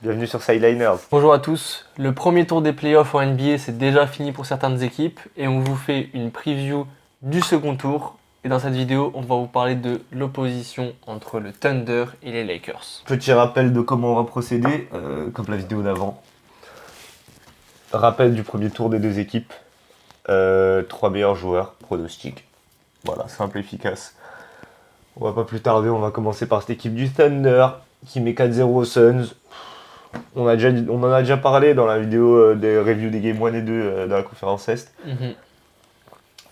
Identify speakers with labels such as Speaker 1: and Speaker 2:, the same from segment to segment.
Speaker 1: Bienvenue sur Sideliners.
Speaker 2: Bonjour à tous, le premier tour des playoffs en NBA c'est déjà fini pour certaines équipes et on vous fait une preview du second tour. Et dans cette vidéo, on va vous parler de l'opposition entre le Thunder et les Lakers.
Speaker 1: Petit rappel de comment on va procéder, comme la vidéo d'avant. Rappel du premier tour des deux équipes. 3 meilleurs joueurs, pronostic. Voilà, simple, efficace. On va pas plus tarder, on va commencer par cette équipe du Thunder qui met 4-0 aux Suns. On en a déjà parlé dans la vidéo des reviews des Game 1 et 2 dans la conférence Est.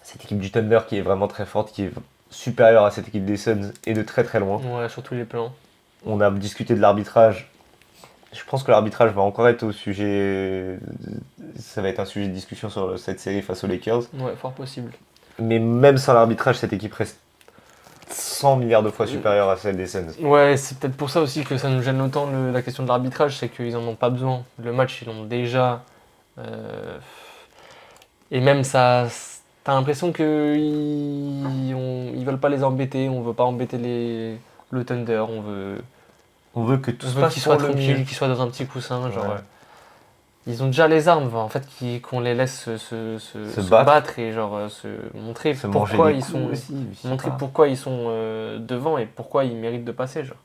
Speaker 1: Cette équipe du Thunder qui est vraiment très forte, qui est supérieure à cette équipe des Suns et de très très loin.
Speaker 2: Ouais, sur tous les plans.
Speaker 1: On a discuté de l'arbitrage. Je pense que l'arbitrage va encore être au sujet. Ça va être un sujet de discussion sur cette série face aux Lakers.
Speaker 2: Ouais, fort possible.
Speaker 1: Mais même sans l'arbitrage, cette équipe reste 100 milliards de fois supérieure à celle des Suns.
Speaker 2: Ouais, c'est peut-être pour ça aussi que ça nous gêne autant la question de l'arbitrage, c'est qu'ils en ont pas besoin. Le match, ils l'ont déjà. Et même ça. T'as l'impression qu'ils veulent pas les embêter, on veut pas embêter le Thunder,
Speaker 1: On veut que tout
Speaker 2: on
Speaker 1: se
Speaker 2: veut
Speaker 1: passe
Speaker 2: qu'ils
Speaker 1: pour
Speaker 2: soient
Speaker 1: le mieux.
Speaker 2: tranquilles, qu'ils soient dans un petit coussin, genre.
Speaker 1: Ouais.
Speaker 2: Ils ont déjà les armes, en fait, qu'on les laisse se battre et genre se montrer
Speaker 1: Se manger
Speaker 2: pourquoi
Speaker 1: des
Speaker 2: ils
Speaker 1: coups
Speaker 2: sont
Speaker 1: aussi, je sais
Speaker 2: montrer
Speaker 1: pas.
Speaker 2: pourquoi ils sont devant et pourquoi ils méritent de passer, genre.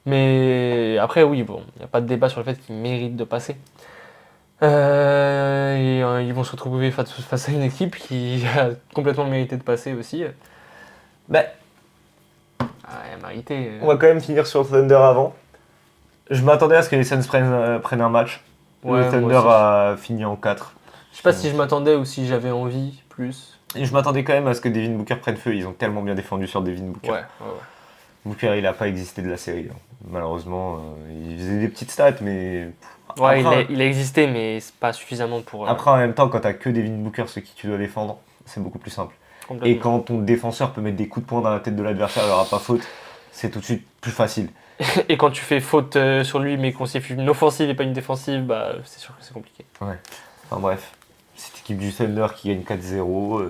Speaker 2: Mais après oui, bon, il n'y a pas de débat sur le fait qu'ils méritent de passer. Ils vont se retrouver face à une équipe qui a complètement mérité de passer aussi.
Speaker 1: Bah,
Speaker 2: Elle a mérité.
Speaker 1: on va quand même finir sur le Thunder avant. Je m'attendais à ce que les Suns prennent un match.
Speaker 2: Ouais,
Speaker 1: Le Thunder
Speaker 2: moi aussi.
Speaker 1: a fini en 4.
Speaker 2: Je sais pas si je m'attendais ou si j'avais envie plus.
Speaker 1: Et je m'attendais quand même à ce que Devin Booker prenne feu. Ils ont tellement bien défendu sur Devin Booker.
Speaker 2: Ouais.
Speaker 1: Booker, il n'a pas existé de la série. Malheureusement, il faisait des petites stats, mais.
Speaker 2: Ouais,
Speaker 1: Après,
Speaker 2: il a existé, mais c'est pas suffisamment pour.
Speaker 1: Après, en même temps, quand t'as que Devin Booker, ceux qui tu dois défendre, c'est beaucoup plus simple.
Speaker 2: Complètement.
Speaker 1: Et quand ton défenseur peut mettre des coups de poing dans la tête de l'adversaire, il n'y aura pas faute, c'est tout de suite plus facile.
Speaker 2: Et quand tu fais faute sur lui, mais qu'on siffle une offensive et pas une défensive, bah c'est sûr que c'est compliqué.
Speaker 1: Ouais. Enfin bref, cette équipe du Thunder qui gagne 4-0.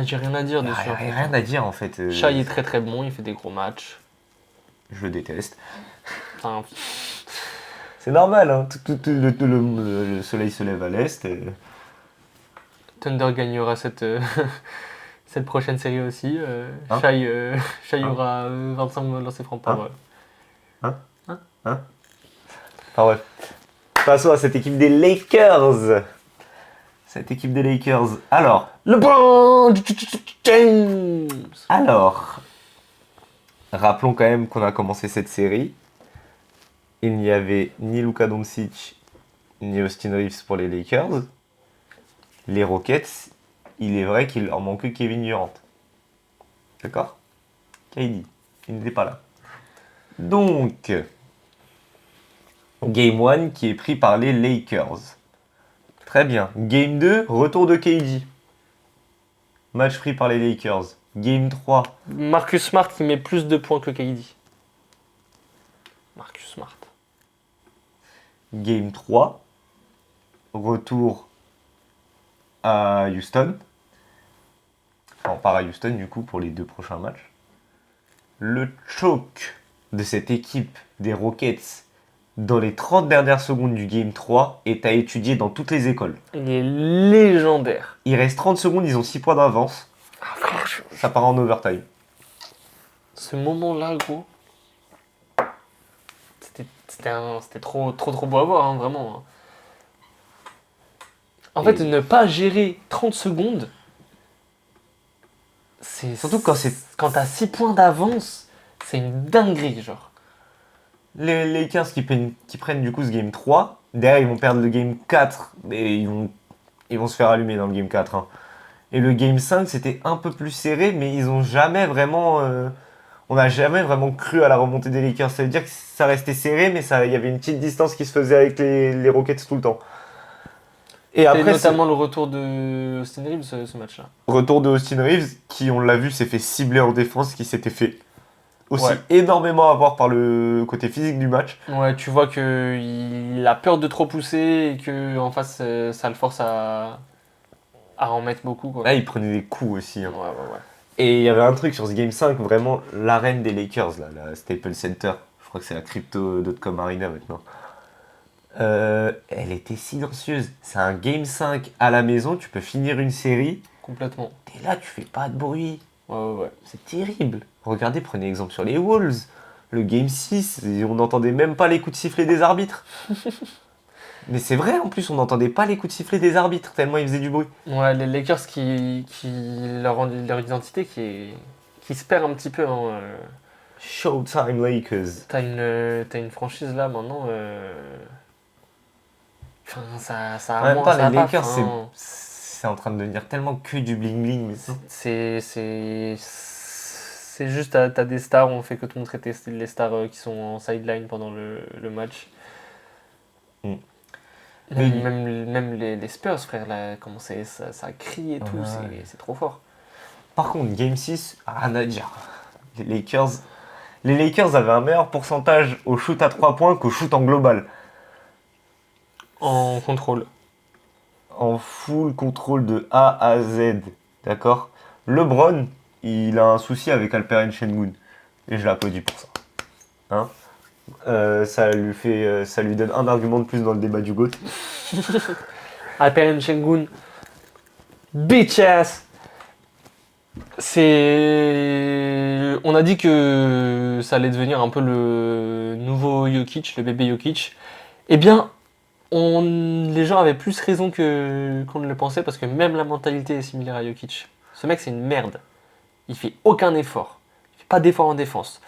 Speaker 2: J'ai rien à dire dessus.
Speaker 1: Rien à dire en fait.
Speaker 2: Shai est très très bon, il fait des gros matchs.
Speaker 1: Je le déteste.
Speaker 2: Enfin,
Speaker 1: C'est normal, hein. Le soleil se lève à l'est.
Speaker 2: Thunder gagnera cette prochaine série aussi.
Speaker 1: Hein
Speaker 2: Shai
Speaker 1: Hein
Speaker 2: aura 25 lancers francs par.
Speaker 1: Enfin bref. Passons à cette équipe des Lakers. Cette équipe des Lakers.
Speaker 2: LeBron James.
Speaker 1: Alors, rappelons quand même qu'on a commencé cette série. Il n'y avait ni Luka Doncic ni Austin Reeves pour les Lakers. Les Rockets, il est vrai qu'il leur manque Kevin Durant. D'accord ? KD, il n'était pas là. Donc, Game 1 qui est pris par les Lakers. Très bien. Game 2, retour de KD. Match pris par les Lakers. Game 3.
Speaker 2: Marcus Smart qui met plus de points que KD. Marcus Smart.
Speaker 1: Game 3. Retour à Houston. Enfin, on part à Houston du coup pour les 2 prochains matchs. Le choke de cette équipe des Rockets dans les 30 dernières secondes du Game 3 est à étudier dans toutes les écoles.
Speaker 2: Il est légendaire.
Speaker 1: Il reste 30 secondes, ils ont 6 points d'avance. Ça part en overtime.
Speaker 2: Ce moment-là, gros, c'était trop beau à voir, hein, vraiment. Hein. En fait, ne pas gérer 30 secondes, c'est...
Speaker 1: Surtout quand c'est...
Speaker 2: Quand t'as 6 points d'avance, c'est une dinguerie, genre.
Speaker 1: Les Lakers qui prennent du coup ce Game 3, derrière ils vont perdre le Game 4, et ils vont se faire allumer dans le Game 4. Hein. Et le Game 5, c'était un peu plus serré, mais ils ont jamais vraiment... on n'a jamais vraiment cru à la remontée des Lakers. Ça veut dire que ça restait serré, mais il y avait une petite distance qui se faisait avec les Rockets tout le temps. Et après,
Speaker 2: notamment le retour de Austin Reeves, ce match-là.
Speaker 1: Retour de Austin Reeves, qui, on l'a vu, s'est fait cibler en défense, qui s'était fait aussi
Speaker 2: Ouais.
Speaker 1: énormément avoir par le côté physique du match.
Speaker 2: Ouais, tu vois qu'il a peur de trop pousser et qu'en face, ça le force à en mettre beaucoup. Quoi.
Speaker 1: Là, il prenait des coups aussi. Hein.
Speaker 2: Ouais.
Speaker 1: Et il y avait un truc sur ce Game 5, vraiment l'arène des Lakers, là, la Staples Center. Je crois que c'est la Crypto.com Arena maintenant. Elle était silencieuse. C'est un Game 5 à la maison, tu peux finir une série.
Speaker 2: Complètement.
Speaker 1: T'es là, tu fais pas de bruit.
Speaker 2: Ouais.
Speaker 1: C'est terrible. Regardez, prenez exemple sur les Wolves. Le Game 6, on n'entendait même pas les coups de sifflet des arbitres. Mais c'est vrai, en plus, on n'entendait pas les coups de sifflet des arbitres, tellement ils faisaient du bruit.
Speaker 2: Ouais, les Lakers leur identité qui se perd un petit peu. Hein.
Speaker 1: Showtime Lakers.
Speaker 2: T'as une franchise là maintenant. Enfin, ça
Speaker 1: En
Speaker 2: a
Speaker 1: même
Speaker 2: moins
Speaker 1: temps,
Speaker 2: sa
Speaker 1: les
Speaker 2: paf,
Speaker 1: Lakers,
Speaker 2: hein.
Speaker 1: c'est en train de devenir tellement que du bling-bling maintenant.
Speaker 2: C'est juste, t'as des stars, on fait que te montrer les stars qui sont en sideline pendant le match.
Speaker 1: Mm.
Speaker 2: Même les Spurs, frère, là, comment ça crie et tout,
Speaker 1: Ouais.
Speaker 2: c'est trop fort.
Speaker 1: Par contre, Game 6, rien à dire. Les Lakers avaient un meilleur pourcentage au shoot à 3 points qu'au shoot en global.
Speaker 2: En contrôle.
Speaker 1: En full contrôle de A à Z. D'accord. LeBron, il a un souci avec Alperen Sengun. Et je l'applaudis pour ça. Hein. Ça lui donne un argument de plus dans le débat du GOAT.
Speaker 2: Alperen Sengun, bitch ass. On a dit que ça allait devenir un peu le nouveau Jokic, le bébé Jokic. Eh bien, les gens avaient plus raison qu'on ne le pensait parce que même la mentalité est similaire à Jokic. Ce mec, c'est une merde. Il fait aucun effort. Il fait pas d'effort en défense.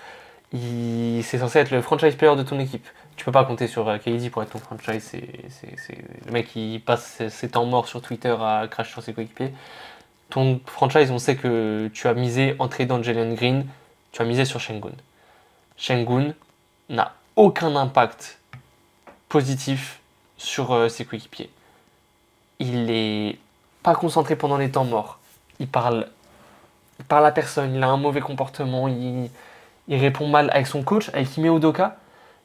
Speaker 2: C'est censé être le franchise player de ton équipe. Tu peux pas compter sur KD pour être ton franchise. C'est le mec qui passe ses temps morts sur Twitter à cracher sur ses coéquipiers. Ton franchise, on sait que tu as misé en tradant Jalen Green, tu as misé sur Sengun. Sengun n'a aucun impact positif sur ses coéquipiers. Il est pas concentré pendant les temps morts. Il parle à personne, il a un mauvais comportement, il répond mal avec son coach, avec Ime Udoka.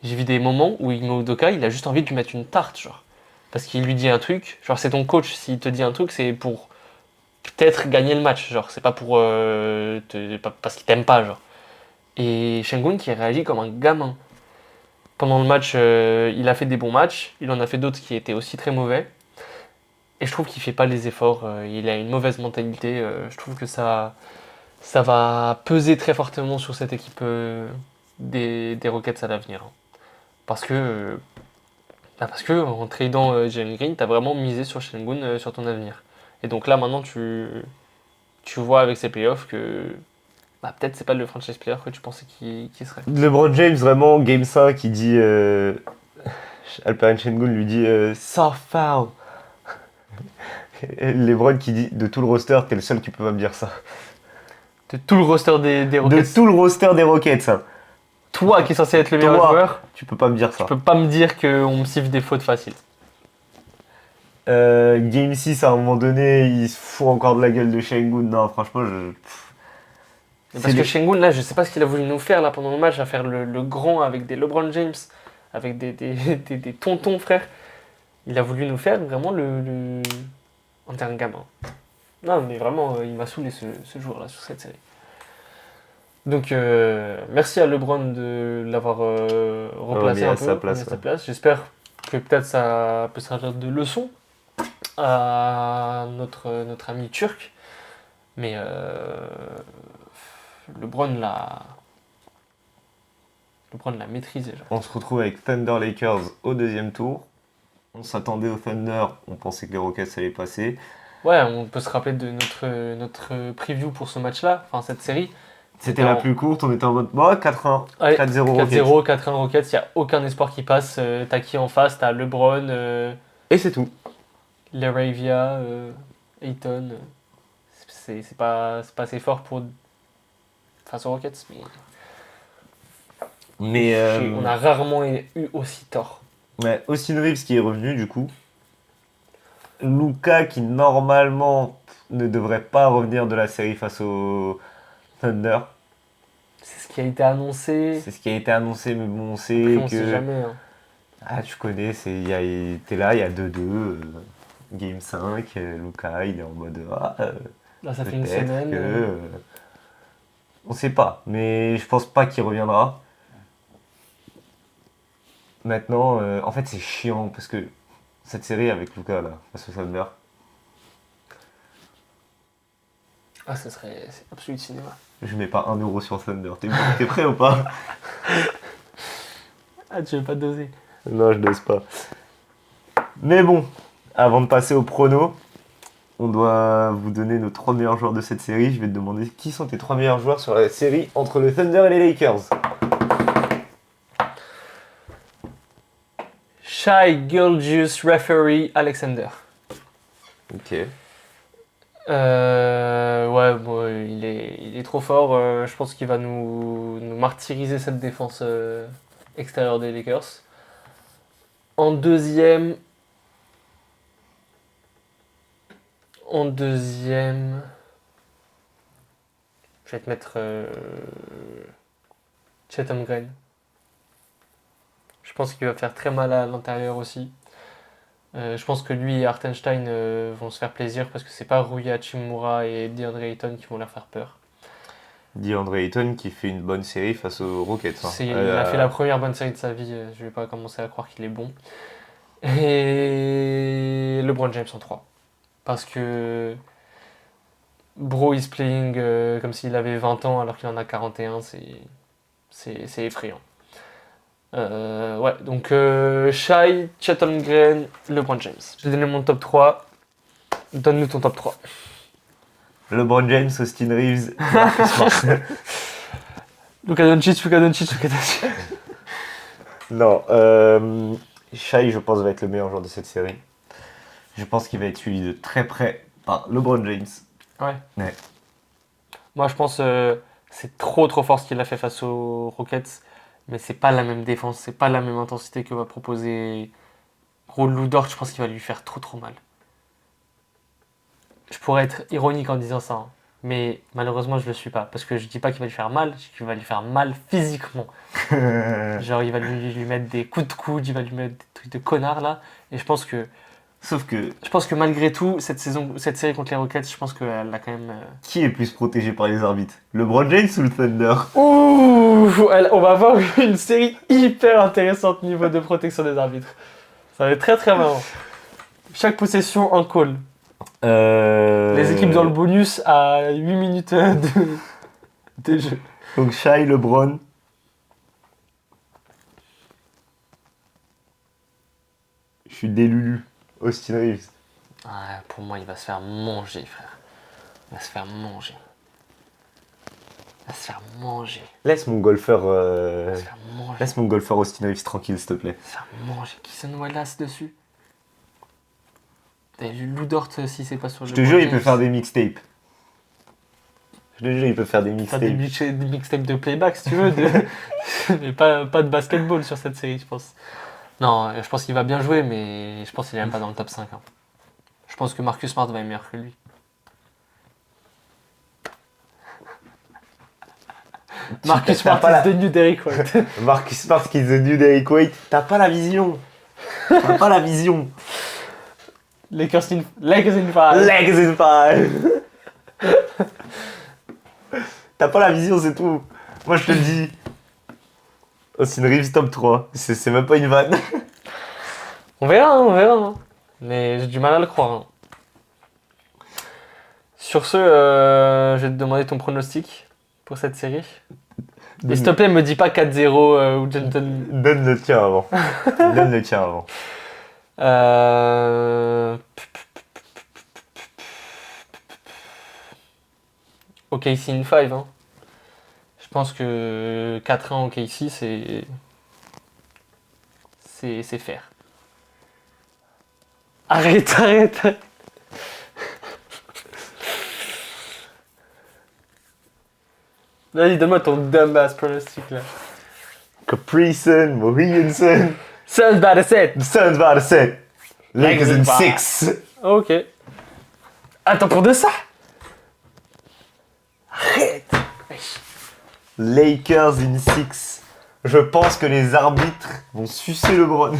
Speaker 2: J'ai vu des moments où Ime Udoka, il a juste envie de lui mettre une tarte, genre. Parce qu'il lui dit un truc, genre c'est ton coach, s'il te dit un truc, c'est pour peut-être gagner le match, genre c'est pas pour parce qu'il t'aime pas, genre. Et Sengun qui réagit comme un gamin. Pendant le match, il a fait des bons matchs, il en a fait d'autres qui étaient aussi très mauvais. Et je trouve qu'il fait pas les efforts, il a une mauvaise mentalité. Je trouve que ça va peser très fortement sur cette équipe des Rockets à l'avenir. Hein. Parce que en tradant Jalen Green, t'as vraiment misé sur Sengun sur ton avenir. Et donc là maintenant tu vois avec ces playoffs que peut-être c'est pas le franchise player que tu pensais qu'il serait.
Speaker 1: LeBron James, vraiment, Game 5, il dit. Alperen Sengun lui dit soft foul. Et LeBron qui dit de tout le roster, t'es le seul qui peut pas me dire ça.
Speaker 2: De tout le roster des Rockets.
Speaker 1: De tout le roster des Rockets. Hein.
Speaker 2: Toi qui es censé être le meilleur joueur,
Speaker 1: tu peux pas me dire ça.
Speaker 2: tu peux pas me dire qu'on me siffle des fautes faciles.
Speaker 1: Game 6, à un moment donné, il se fout encore de la gueule de Sengun. Non, franchement,
Speaker 2: Parce que Sengun, là, je sais pas ce qu'il a voulu nous faire là pendant le match, à faire le grand avec des LeBron James, avec des tontons, frère. Il a voulu nous faire vraiment en termes de gamin. Non, mais vraiment, il m'a saoulé ce jour-là sur cette série. Donc, merci à LeBron de l'avoir replacé un peu,
Speaker 1: sa place.
Speaker 2: J'espère que peut-être ça peut servir de leçon à notre ami turc. Mais LeBron l'a maîtrisé. Genre.
Speaker 1: On se retrouve avec Thunder Lakers au deuxième tour. On s'attendait au Thunder, on pensait que les Rockets allaient passer.
Speaker 2: Ouais, on peut se rappeler de notre preview pour ce match-là, enfin cette série.
Speaker 1: C'était la plus courte, on était en mode 4-1,
Speaker 2: ouais,
Speaker 1: 4-0 Rockets.
Speaker 2: 4-0, 4-1 Rockets, il n'y a aucun espoir qui passe. T'as qui en face? T'as LeBron,
Speaker 1: et c'est tout.
Speaker 2: Laravia, Ayton. C'est pas assez fort pour face aux Rockets, mais on a rarement eu aussi tort.
Speaker 1: Ouais, Austin Reeves qui est revenu du coup. Luka qui normalement ne devrait pas revenir de la série face au Thunder.
Speaker 2: C'est ce qui a été annoncé.
Speaker 1: C'est ce qui a été annoncé, mais bon, on sait
Speaker 2: après,
Speaker 1: que.
Speaker 2: Sait jamais. Hein.
Speaker 1: Ah, tu connais, t'es là, il y a 2-2, Game 5, Luka il est en mode.
Speaker 2: Là, ça fait une semaine.
Speaker 1: On sait pas, mais je pense pas qu'il reviendra. Maintenant, en fait, c'est chiant parce que cette série avec Luka, là, face au Thunder,
Speaker 2: Ah, c'est absolu cinéma.
Speaker 1: je mets pas 1 euro sur Thunder. T'es prêt ou pas?
Speaker 2: Ah, tu veux pas doser?
Speaker 1: Non, je n'ose pas. Mais bon, avant de passer au prono, on doit vous donner nos 3 meilleurs joueurs de cette série. Je vais te demander qui sont tes 3 meilleurs joueurs sur la série entre le Thunder et les Lakers.
Speaker 2: Shai Gilgeous-Referee Alexander.
Speaker 1: Ok.
Speaker 2: Ouais, bon, il est trop fort. Je pense qu'il va nous martyriser cette défense extérieure des Lakers. En deuxième. Je vais te mettre Chatham Green. Je pense qu'il va faire très mal à l'intérieur aussi. Je pense que lui et Hartenstein vont se faire plaisir parce que c'est pas Rui Hachimura et DeAndre Ayton qui vont leur faire peur.
Speaker 1: DeAndre Ayton qui fait une bonne série face aux Rockets. Hein.
Speaker 2: Il a fait la première bonne série de sa vie, je vais pas commencer à croire qu'il est bon. Et LeBron James en 3. Parce que Bro is playing comme s'il avait 20 ans alors qu'il en a 41, c'est effrayant. Ouais, donc Shai, Chatham Green, LeBron James. J'ai donné mon top 3. Donne-nous ton top 3.
Speaker 1: LeBron James, Austin Reeves, Marcus Smart.
Speaker 2: Luka Doncic.
Speaker 1: Non, Shai, je pense, va être le meilleur joueur de cette série. Je pense qu'il va être suivi de très près par LeBron James.
Speaker 2: Ouais. Moi, je pense c'est trop fort ce qu'il a fait face aux Rockets. Mais c'est pas la même défense, c'est pas la même intensité que va proposer Gros Lou Dort. Je pense qu'il va lui faire trop mal. Je pourrais être ironique en disant ça, hein, mais malheureusement je le suis pas. Parce que je dis pas qu'il va lui faire mal, je dis qu'il va lui faire mal physiquement. Genre il va lui mettre des coups de coude, il va lui mettre des trucs de connard là. Et je pense que malgré tout, cette série contre les Rockets, je pense qu'elle a quand même.
Speaker 1: Qui est plus protégé par les arbitres? LeBron James ou le Thunder?
Speaker 2: Ouh, on va avoir une série hyper intéressante niveau de protection des arbitres. Ça va être très marrant. Chaque possession, un call. Les équipes dans le bonus à 8 minutes de jeu.
Speaker 1: Donc Shai, LeBron. Je suis délulu. Austin Reeves.
Speaker 2: Ah, pour moi, il va se faire manger, frère. Il va se faire manger.
Speaker 1: Laisse mon golfeur.
Speaker 2: Il va se faire manger.
Speaker 1: Laisse mon golfeur Austin Reeves tranquille, s'il te plaît.
Speaker 2: Il va se faire manger. Kison Wallace dessus. T'as lu Lou Dort si c'est pas sur le.
Speaker 1: Je te jure, il peut faire des mixtapes. Je te jure, il peut faire des mixtapes.
Speaker 2: Faire des mixtapes de playback si tu veux. Mais pas de basketball sur cette série, je pense. Non, je pense qu'il va bien jouer, mais je pense qu'il est même pas dans le top 5. Hein. Je pense que Marcus Smart va être meilleur que lui. Marcus Smart is the new Derrick White.
Speaker 1: Marcus Smart qui is the new Derrick White. T'as pas la vision.
Speaker 2: Lakers in 5.
Speaker 1: Legs in 5. T'as pas la vision, c'est tout. Moi, je te le dis. Austin Reeves top 3. C'est même pas une vanne.
Speaker 2: On verra. Mais j'ai du mal à le croire. Hein. Sur ce, je vais te demander ton pronostic pour cette série. Et s'il te plaît, me dis pas 4-0 ou Genton.
Speaker 1: Donne le tien avant.
Speaker 2: OKC in 5. Hein. Je pense que 4-1 OKC, c'est faire. Arrête. Vas-y, donne-moi ton dumbass pronostic là.
Speaker 1: Capri Sun, Mohegan-Sun.
Speaker 2: Suns by the set.
Speaker 1: Suns by the set. Lakers in 6.
Speaker 2: Ok. Attends, pour de ça? Arrête.
Speaker 1: Lakers in 6. Je pense que les arbitres vont sucer LeBron.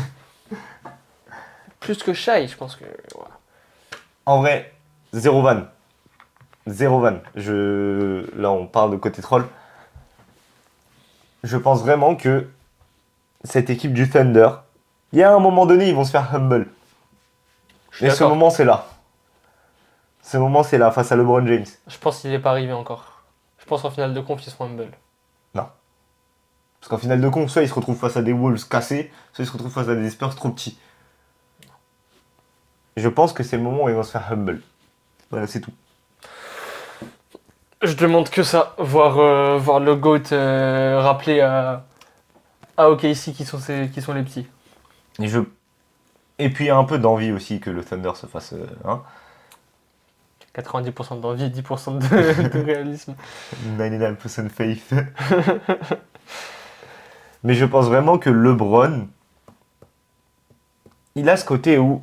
Speaker 2: Plus que Shai, je pense que. Ouais.
Speaker 1: En vrai, zéro van. Là, on parle de côté troll. Je pense vraiment que cette équipe du Thunder, il y a un moment donné, ils vont se faire humble.
Speaker 2: Je suis
Speaker 1: Et ce
Speaker 2: d'accord.
Speaker 1: moment, c'est là. Ce moment, c'est là, face à LeBron James.
Speaker 2: Je pense qu'il n'est pas arrivé encore. Je pense qu'en finale de conf, ils seront humble.
Speaker 1: Non. Parce qu'en finale de conf, soit ils se retrouvent face à des Wolves cassés, soit ils se retrouvent face à des Spurs trop petits. Je pense que c'est le moment où ils vont se faire humble. Voilà, c'est tout.
Speaker 2: Je demande que ça, voir le GOAT rappeler à OKC qui sont les petits.
Speaker 1: Et puis il y a un peu d'envie aussi que le Thunder se fasse. Hein
Speaker 2: 90% d'envie, 10% de réalisme.
Speaker 1: 99% faith. Mais je pense vraiment que LeBron, il a ce côté où,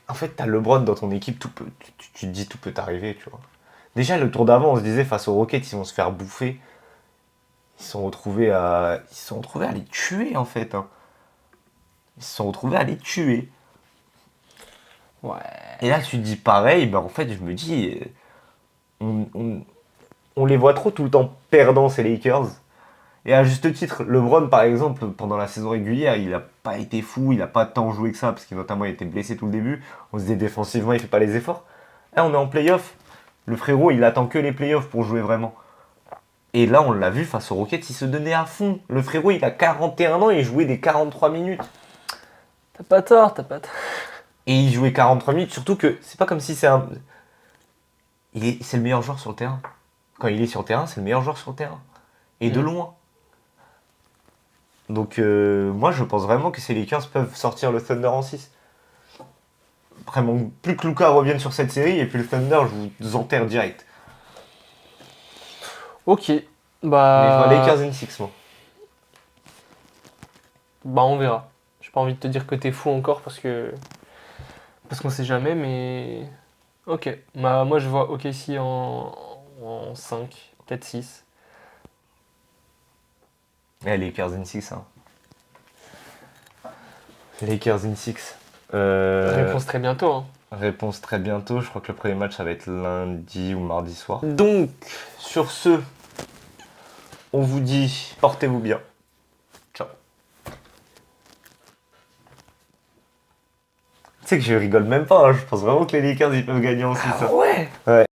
Speaker 1: en fait, t'as LeBron dans ton équipe, tu te dis tout peut t'arriver, tu vois. Déjà, le tour d'avant, on se disait face aux Rockets, ils vont se faire bouffer. Ils se sont retrouvés à les tuer, en fait. Hein. Ils se sont retrouvés à les tuer.
Speaker 2: Ouais.
Speaker 1: Et là, tu te dis pareil, ben en fait, je me dis, on les voit trop tout le temps perdants, ces Lakers. Et à juste titre, LeBron, par exemple, pendant la saison régulière, il n'a pas été fou, il n'a pas tant joué que ça, parce qu'il notamment il était blessé tout le début. On se disait défensivement, il fait pas les efforts. Là, on est en playoff. Le frérot, il attend que les playoffs pour jouer vraiment. Et là, on l'a vu face aux Rockets, il se donnait à fond. Le frérot, il a 41 ans et il jouait des 43 minutes.
Speaker 2: T'as pas tort, t'as pas tort.
Speaker 1: Et il jouait 43 minutes, surtout que c'est pas comme si c'est un. C'est le meilleur joueur sur le terrain. Quand il est sur le terrain, c'est le meilleur joueur sur le terrain. Et de loin. Donc moi je pense vraiment que ces Lakers peuvent sortir le Thunder en 6. Vraiment, plus que Luka revienne sur cette série et puis le Thunder je vous enterre direct.
Speaker 2: Ok.
Speaker 1: Mais je
Speaker 2: Bah,
Speaker 1: vois Lakers in 6 moi.
Speaker 2: bah on verra. J'ai pas envie de te dire que t'es fou encore parce qu'on sait jamais, mais ok. Bah, moi je vois OKC en 5, peut-être 6.
Speaker 1: Lakers in 6 hein. Lakers in 6.
Speaker 2: Réponse très bientôt. Hein.
Speaker 1: Réponse très bientôt, je crois que le premier match ça va être lundi ou mardi soir. Donc, sur ce, on vous dit portez-vous bien. Ciao. Tu sais que je rigole même pas, hein. Je pense vraiment que les Lakers ils peuvent gagner en 6.
Speaker 2: Ouais.
Speaker 1: Ouais.